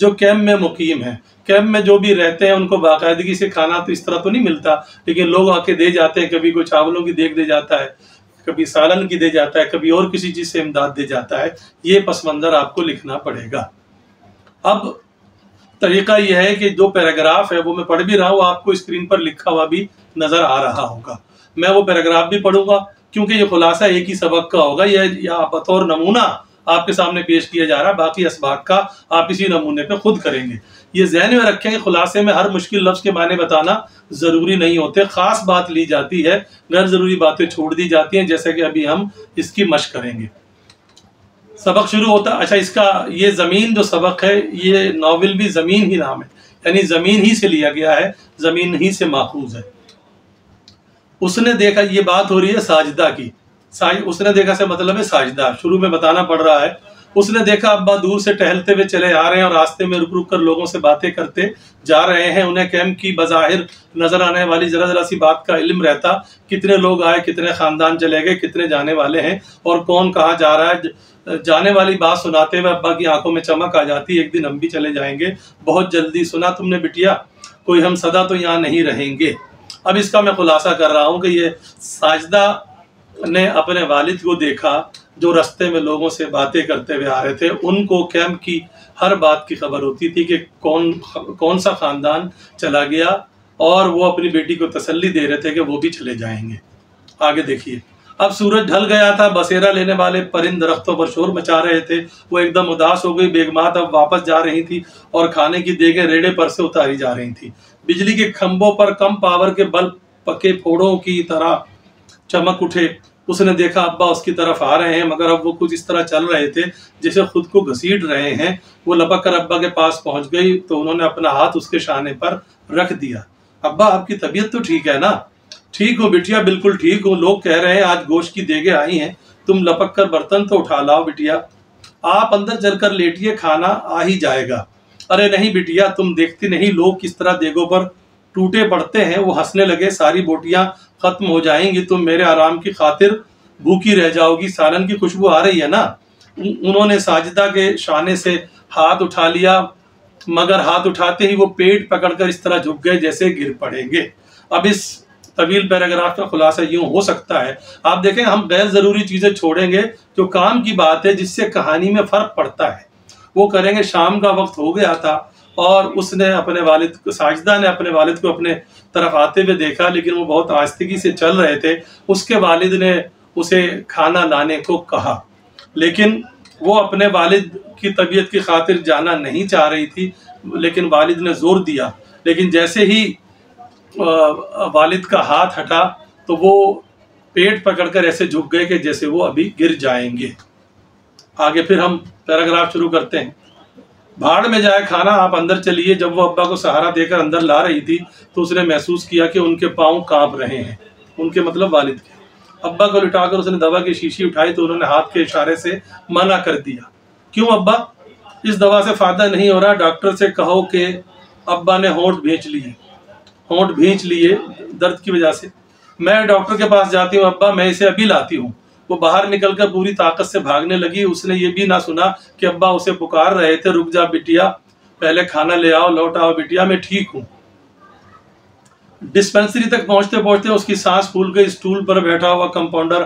جو کیمپ میں مقیم ہیں، کیمپ میں جو بھی رہتے ہیں ان کو باقاعدگی سے کھانا تو اس طرح تو نہیں ملتا، لیکن لوگ آ کے دے جاتے ہیں، کبھی کوئی چاولوں کی دیگ دے جاتا ہے، کبھی سالن کی دے جاتا ہے، کبھی اور کسی چیز سے امداد دے جاتا ہے۔ یہ پس منظر آپ کو لکھنا پڑے گا۔ اب طریقہ یہ ہے کہ جو پیراگراف ہے وہ میں پڑھ بھی رہا ہوں، آپ کو اسکرین پر لکھا ہوا بھی نظر آ رہا ہوگا۔ میں وہ پیراگراف بھی پڑھوں گا کیونکہ یہ خلاصہ ایک ہی سبق کا ہوگا، یہ بطور نمونہ آپ کے سامنے پیش کیا جا رہا ہے، باقی اسباق کا آپ اسی نمونے پہ خود کریں گے۔ یہ ذہن میں رکھیں کہ خلاصے میں ہر مشکل لفظ کے معنی بتانا ضروری نہیں ہوتے، خاص بات لی جاتی ہے، غیر ضروری باتیں چھوڑ دی جاتی ہیں، جیسے کہ ابھی ہم اس کی مشق کریں گے۔ سبق شروع ہوتا ہے۔ اچھا، اس کا یہ زمین جو سبق ہے، یہ ناول بھی زمین ہی نام ہے، یعنی زمین ہی سے لیا گیا ہے، زمین ہی سے ماخوذ ہے۔ اس نے دیکھا، یہ بات ہو رہی ہے ساجدہ کی، اس نے دیکھا سے مطلب ہے ساجدہ، شروع میں بتانا پڑ رہا ہے۔ اس نے دیکھا ابا دور سے ٹہلتے ہوئے چلے آ رہے ہیں اور راستے میں رک رک کر لوگوں سے باتیں کرتے جا رہے ہیں۔ انہیں کیمپ کی بظاہر نظر آنے والی ذرا ذرا سی بات کا علم رہتا، کتنے لوگ آئے، کتنے خاندان چلے گئے، کتنے جانے والے ہیں اور کون کہاں جا رہا ہے۔ جانے والی بات سناتے ہوئے ابا کی آنکھوں میں چمک آ جاتی، ایک دن ہم بھی چلے جائیں گے بہت جلدی۔ سنا تم نے بٹیا، کوئی ہم سدا تو یہاں نہیں رہیں گے۔ اب اس کا میں خلاصہ کر رہا ہوں کہ یہ ساجدہ نے اپنے والد کو دیکھا جو رستے میں لوگوں سے باتیں کرتے ہوئے آ رہے تھے۔ ان کو کیمپ کی ہر بات کی خبر ہوتی تھی کہ کون سا خاندان چلا گیا، اور وہ اپنی بیٹی کو تسلی دے رہے تھے کہ وہ بھی چلے جائیں گے۔ آگے دیکھیے، اب سورج ڈھل گیا تھا، بسیرا لینے والے پرند درختوں پر شور مچا رہے تھے۔ وہ ایک دم اداس ہو گئی۔ بیگمات اب واپس جا رہی تھی اور کھانے کی دیگیں ریڑے پر سے اتاری جا رہی تھی۔ بجلی کے کھمبوں پر کم پاور کے بلب پکے پھوڑوں کی طرح چمک اٹھے۔ اس نے دیکھا ابا اس کی طرف آ رہے ہیں، مگر اب وہ کچھ اس طرح چل رہے تھے جیسے خود کو گھسیٹ رہے ہیں۔ وہ لپک کر ابا کے پاس پہنچ گئی تو انہوں نے اپنا ہاتھ اس کے شانے پر رکھ دیا۔ ابا، آپ کی طبیعت تو ٹھیک ہے نا؟ ٹھیک ہوں بٹیا، بالکل ٹھیک ہوں۔ لوگ کہہ رہے ہیں آج گوشت کی دیگیں آئی ہیں، تم لپک کر برتن تو اٹھا لاؤ بٹیا۔ آپ اندر چل کر لیٹیے، کھانا آ ہی جائے گا۔ ارے نہیں بٹیا، تم دیکھتی نہیں لوگ کس طرح دیگوں پر ٹوٹے پڑتے ہیں۔ وہ ہنسنے لگے۔ ساری بوٹیاں ختم ہو جائیں گی، تم میرے آرام کی خاطر بھوکی رہ جاؤ گی۔ سالن کی خوشبو آ رہی ہے نا؟ انہوں نے ساجدہ کے شانے سے ہاتھ اٹھا لیا، مگر ہاتھ اٹھاتے ہی وہ پیٹ پکڑ کر اس طرح جھک گئے جیسے گر پڑیں گے۔ اب اس طویل پیراگراف کا خلاصہ یوں ہو سکتا ہے، آپ دیکھیں ہم غیر ضروری چیزیں چھوڑیں گے، جو کام کی بات ہے جس سے کہانی میں فرق پڑتا ہے وہ کریں گے۔ شام کا وقت ہو گیا تھا اور اس نے اپنے والد کو، ساجدہ نے اپنے والد کو اپنے طرف آتے ہوئے دیکھا، لیکن وہ بہت آہستگی سے چل رہے تھے۔ اس کے والد نے اسے کھانا لانے کو کہا، لیکن وہ اپنے والد کی طبیعت کی خاطر جانا نہیں چاہ رہی تھی، لیکن والد نے زور دیا۔ لیکن جیسے ہی والد کا ہاتھ ہٹا تو وہ پیٹ پکڑ کر ایسے جھک گئے کہ جیسے وہ ابھی گر جائیں گے۔ آگے پھر ہم پیراگراف شروع کرتے ہیں۔ بھاڑ میں جائے کھانا، آپ اندر چلیے۔ جب وہ ابا کو سہارا دے کر اندر لا رہی تھی تو اس نے محسوس کیا کہ ان کے پاؤں کانپ رہے ہیں، ان کے مطلب والد کے۔ ابا کو لٹا کر اس نے دوا کی شیشی اٹھائی تو انہوں نے ہاتھ کے اشارے سے منع کر دیا۔ کیوں ابا؟ اس دوا سے فائدہ نہیں ہو رہا، ڈاکٹر سے کہو کہ ابا نے ہونٹ بھینچ لیے درد کی وجہ سے۔ میں ڈاکٹر کے پاس جاتی ہوں ابا، میں اسے ابھی لاتی ہوں۔ وہ باہر نکل کر پوری طاقت سے بھاگنے لگی۔ اس نے یہ بھی نہ سنا کہ ابا اسے پکار رہے تھے، رک جا بٹیا، پہلے کھانا لے آؤ، لوٹ آؤ بٹیا، میں ٹھیک ہوں۔ ڈسپینسری تک پہنچتے پہنچتے اس کی سانس پھول گئی۔ اسٹول پر بیٹھا ہوا کمپاؤنڈر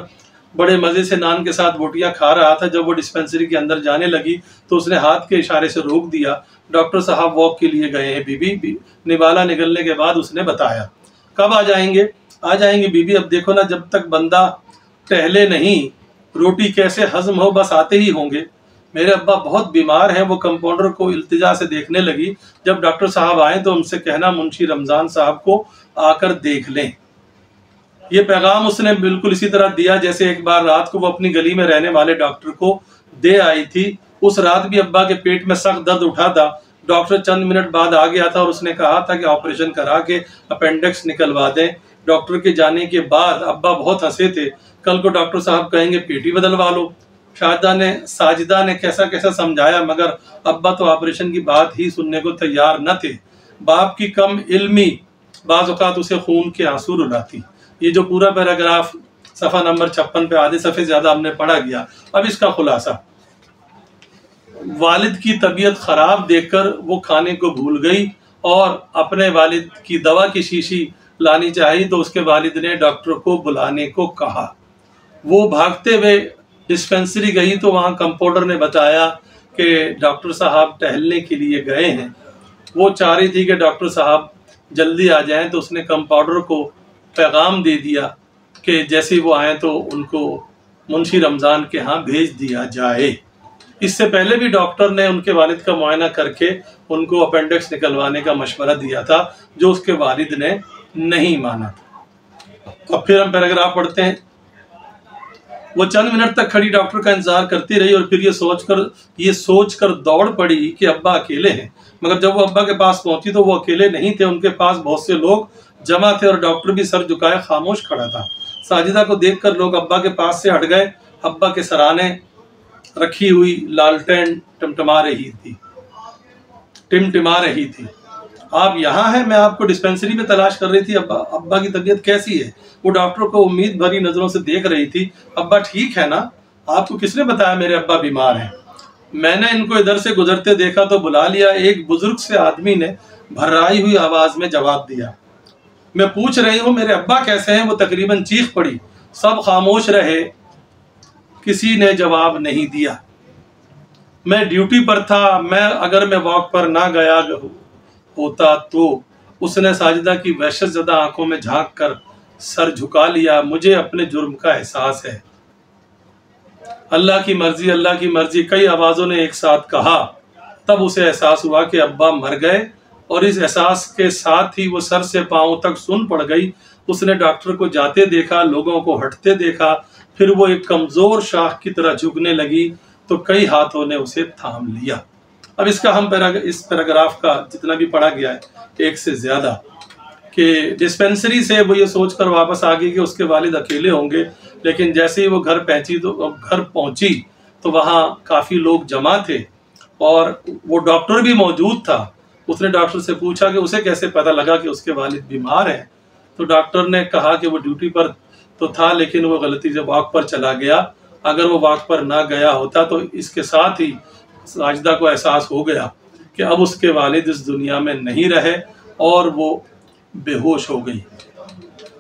بڑے مزے سے نان کے ساتھ بوٹیاں کھا رہا تھا۔ جب وہ ڈسپینسری کے اندر جانے لگی تو اس نے ہاتھ کے اشارے سے روک دیا۔ ڈاکٹر صاحب واک کے لیے گئے ہیں بی بی۔ نوالا نکلنے کے بعد اس نے بتایا۔ کب آ جائیں گے؟ آ جائیں گے بی بی، اب دیکھو نا، جب تک بندہ ٹہلے نہیں روٹی کیسے ہضم ہو، بس آتے ہی ہوں گے۔ میرے ابا بہت بیمار ہیں۔ وہ کمپاؤنڈر کو التجا سے دیکھنے لگی۔ جب ڈاکٹر صاحب آئیں تو ان سے کہنا منشی رمضان صاحب کو آ کر دیکھ لیں۔ یہ پیغام اس نے بالکل اسی طرح دیا جیسے ایک بار رات کو وہ اپنی گلی میں رہنے والے ڈاکٹر کو دے آئی تھی۔ اس رات بھی ابا کے پیٹ میں سخت درد اٹھا تھا۔ ڈاکٹر چند منٹ بعد آ گیا تھا اور اس نے کہا تھا کہ آپریشن کرا کے اپینڈکس نکلوا دیں۔ ڈاکٹر کے جانے کے بعد ابا بہت ہنسے تھے۔ کل کو ڈاکٹر صاحب کہیں گے پیٹی بدلوا لو۔ ساجدہ نے کیسا کیسا سمجھایا، مگر ابا تو آپریشن کی بات ہی سننے کو تیار نہ تھے۔ باپ کی کم علمی بعض اوقات اسے خون کے آنسو رلاتی۔ یہ جو پورا پیراگراف صفحہ نمبر 56 پہ آدھے صفحے زیادہ ہم نے پڑھا گیا۔ اب اس کا خلاصہ، والد کی طبیعت خراب دیکھ کر وہ کھانے کو بھول گئی اور اپنے والد کی دوا کی شیشی لانی چاہی تو اس کے والد نے ڈاکٹر کو بلانے کو کہا۔ وہ بھاگتے ہوئے ڈسپینسری گئی تو وہاں کمپاؤنڈر نے بتایا کہ ڈاکٹر صاحب ٹہلنے کے لیے گئے ہیں۔ وہ چاہ رہی تھی کہ ڈاکٹر صاحب جلدی آ جائیں تو اس نے کمپاؤنڈر کو پیغام دے دیا کہ جیسے وہ آئیں تو ان کو منشی رمضان کے ہاں بھیج دیا جائے۔ اس سے پہلے بھی ڈاکٹر نے ان کے والد کا معائنہ کر کے ان کو اپینڈکس نکلوانے کا مشورہ دیا تھا، جو اس کے والد نے نہیں مانا تھا۔ اب پھر ہم پیراگراف پڑھتے ہیں۔ وہ چند منٹ تک کھڑی ڈاکٹر کا انتظار کرتی رہی اور پھر یہ سوچ کر دوڑ پڑی کہ ابا اکیلے ہیں، مگر جب وہ ابا کے پاس پہنچی تو وہ اکیلے نہیں تھے، ان کے پاس بہت سے لوگ جمع تھے اور ڈاکٹر بھی سر جھکائے خاموش کھڑا تھا۔ ساجدہ کو دیکھ کر لوگ ابا کے پاس سے ہٹ گئے۔ ابا کے سرانے رکھی ہوئی لالٹین ٹمٹما رہی تھی۔ آپ یہاں ہیں؟ میں آپ کو ڈسپینسری میں تلاش کر رہی تھی۔ ابا کی طبیعت کیسی ہے؟ وہ ڈاکٹر کو امید بھری نظروں سے دیکھ رہی تھی۔ ابا ٹھیک ہے نا؟ آپ کو کس نے بتایا میرے ابا بیمار ہیں؟ میں نے ان کو ادھر سے گزرتے دیکھا تو بلا لیا، ایک بزرگ سے آدمی نے بھرائی ہوئی آواز میں جواب دیا۔ میں پوچھ رہی ہوں میرے ابا کیسے ہیں؟ وہ تقریباً چیخ پڑی۔ سب خاموش رہے، کسی نے جواب نہیں دیا۔ میں ڈیوٹی پر تھا، اگر میں واک پر نہ گیا ہوتا تو۔ اس نے ساجدہ کی وحشت زدہ آنکھوں میں جھانک کر سر جھکا لیا۔ مجھے اپنے جرم کا احساس ہے۔ اللہ کی مرضی، اللہ کی مرضی، کئی آوازوں نے ایک ساتھ کہا۔ تب اسے احساس ہوا کہ ابا مر گئے اور اس احساس کے ساتھ ہی وہ سر سے پاؤں تک سن پڑ گئی۔ اس نے ڈاکٹر کو جاتے دیکھا، لوگوں کو ہٹتے دیکھا، پھر وہ ایک کمزور شاخ کی طرح جھکنے لگی تو کئی ہاتھوں نے اسے تھام لیا۔ اب اس پیراگراف کا جتنا بھی پڑھا گیا ہے ایک سے زیادہ، کہ ڈسپینسری سے وہ یہ سوچ کر واپس آ گئی کہ اس کے والد اکیلے ہوں گے، لیکن جیسے ہی وہ گھر پہنچی تو وہاں کافی لوگ جمع تھے اور وہ ڈاکٹر بھی موجود تھا۔ اس نے ڈاکٹر سے پوچھا کہ اسے کیسے پتہ لگا کہ اس کے والد بیمار ہیں؟ تو ڈاکٹر نے کہا کہ وہ ڈیوٹی پر تو تھا لیکن وہ غلطی سے واک پر چلا گیا۔ اگر وہ واک پر نہ گیا ہوتا تو اس کے ساتھ ہی ساجدہ کو احساس ہو گیا کہ اب اس کے والد اس دنیا میں نہیں رہے اور وہ بے ہوش ہو گئی۔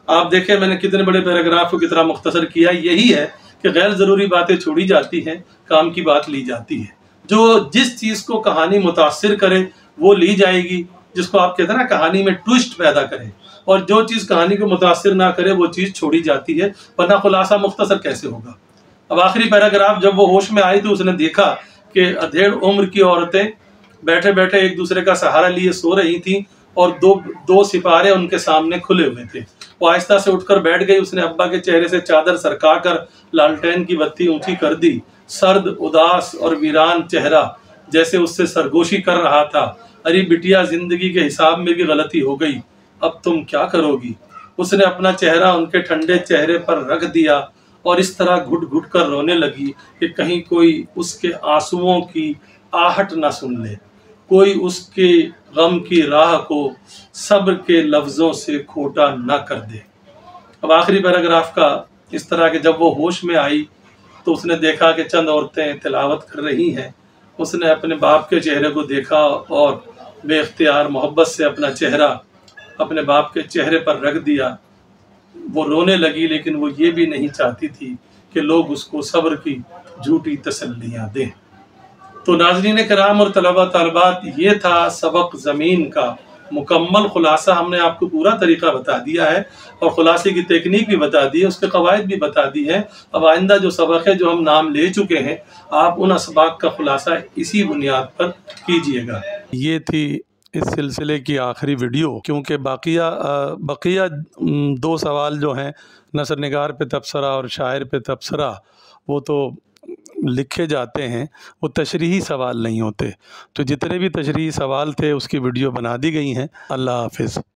آپ دیکھیں میں نے کتنے بڑے پیراگراف کو کتنا مختصر کیا۔ یہی ہے کہ غیر ضروری باتیں چھوڑی جاتی ہیں، کام کی بات لی جاتی ہے۔ جو جس چیز کو کہانی متاثر کرے وہ لی جائے گی، جس کو آپ کہتے ہیں نا کہانی میں ٹوسٹ پیدا کرے، اور جو چیز کہانی کو متاثر نہ کرے وہ چیز چھوڑی جاتی ہے، ورنہ خلاصہ مختصر کیسے ہوگا۔ اب آخری پیراگراف، جب وہ ہوش میں آئی تو اس نے دیکھا کہ ادھیڑ عمر کی عورتیں بیٹھے بیٹھے ایک دوسرے کا سہارا لیے سو رہی تھیں اور دو سپارے ان کے سامنے کھلے ہوئے تھے۔ وہ آہستہ سے اٹھ کر بیٹھ گئی۔ اس نے ابا کے چہرے سے چادر سرکا کر لالٹین کی بتی اونچی کر دی۔ سرد، اداس اور ویران چہرہ جیسے اس سے سرگوشی کر رہا تھا۔ ارے بٹیا، زندگی کے حساب میں بھی غلطی ہو گئی، اب تم کیا کرو گی؟ اس نے اپنا چہرہ ان کے ٹھنڈے چہرے پر رکھ دیا اور اس طرح گھٹ گھٹ کر رونے لگی کہ کہیں کوئی اس کے آنسوؤں کی آہٹ نہ سن لے، کوئی اس کے غم کی راہ کو صبر کے لفظوں سے کھوٹا نہ کر دے۔ اب آخری پیراگراف کا اس طرح کہ جب وہ ہوش میں آئی تو اس نے دیکھا کہ چند عورتیں تلاوت کر رہی ہیں۔ اس نے اپنے باپ کے چہرے کو دیکھا اور بے اختیار محبت سے اپنا چہرہ اپنے باپ کے چہرے پر رکھ دیا۔ وہ رونے لگی، لیکن وہ یہ بھی نہیں چاہتی تھی کہ لوگ اس کو صبر کی جھوٹی تسلیاں دیں۔ تو ناظرین کرام اور طلبہ طالبات، یہ تھا سبق زمین کا مکمل خلاصہ۔ ہم نے آپ کو پورا طریقہ بتا دیا ہے اور خلاصے کی تکنیک بھی بتا دی ہے، اس کے قواعد بھی بتا دی ہے۔ اب آئندہ جو سبق ہے جو ہم نام لے چکے ہیں، آپ ان اسباق کا خلاصہ اسی بنیاد پر کیجئے گا۔ یہ تھی اس سلسلے کی آخری ویڈیو، کیونکہ بقیہ 2 سوال جو ہیں، نثر نگار پہ تبصرہ اور شاعر پہ تبصرہ، وہ تو لکھے جاتے ہیں، وہ تشریحی سوال نہیں ہوتے۔ تو جتنے بھی تشریحی سوال تھے اس کی ویڈیو بنا دی گئی ہیں۔ اللہ حافظ۔